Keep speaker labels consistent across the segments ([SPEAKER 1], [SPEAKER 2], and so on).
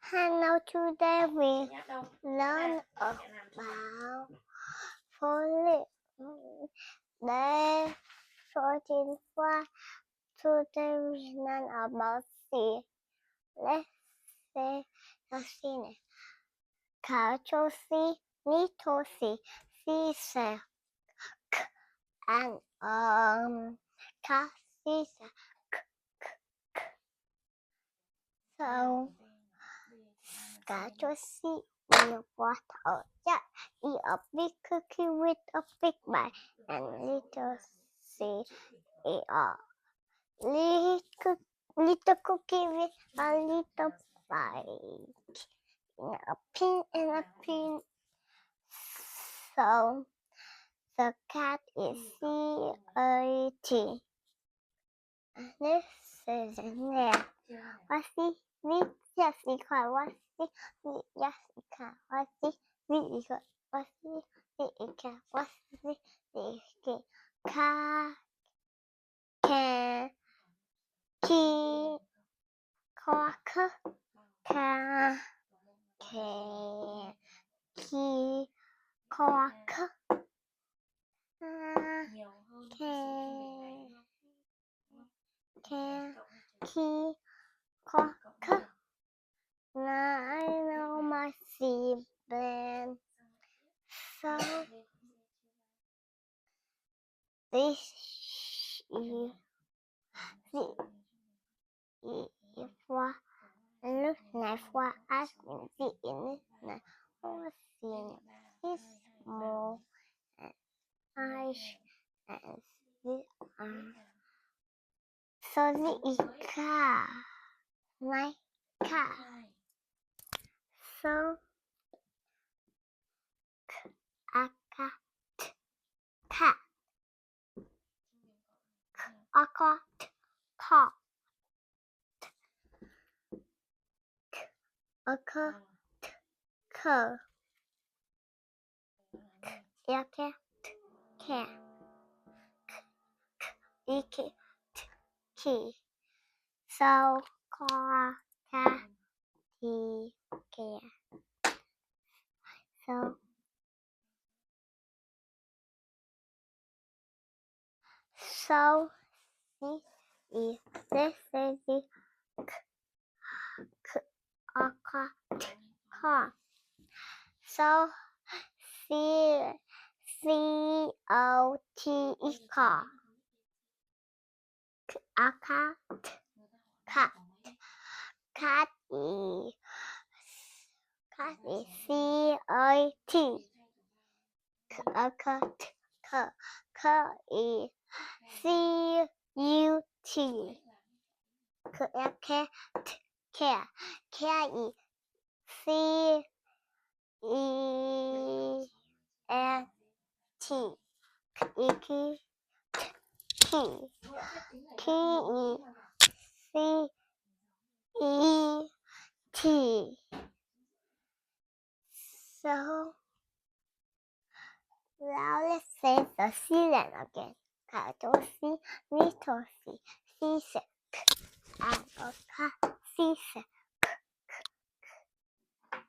[SPEAKER 1] Hello, today we learn about Police Day 14. Today we learn about C. Let's say the C. Capital C, little c, C say k, and cat C say k, k, k. So capital C will what outside, eat a big cookie with a big bite, and little c eat a little cookie with a little bite. A pin and a pin. So the cat is C-A-T. This is there. What's this? Yes, equal. What's this? Yes, equal. What's this? This equal. What's this? This equal. What's this? This equal. Cat can key quack can key quack can key quack. Now I know my sibling. So this is what lúc này qua as những gì này was seen his small eyes and the so the is car like car so a cat cat a cat cat a cat cat a cat cat a key so car cat key cat so this is the car. So C-O-T is car. A cat. Cat. Cat is C-O-T. A cat. Cat is C-U-T. Cat. Cat. Cat is C-E-N-T. Key. K-E-C-E-T. So now let's say the silent again. Capital C, little c, C say k, and a cat C say k.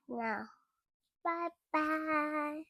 [SPEAKER 1] Now, bye bye.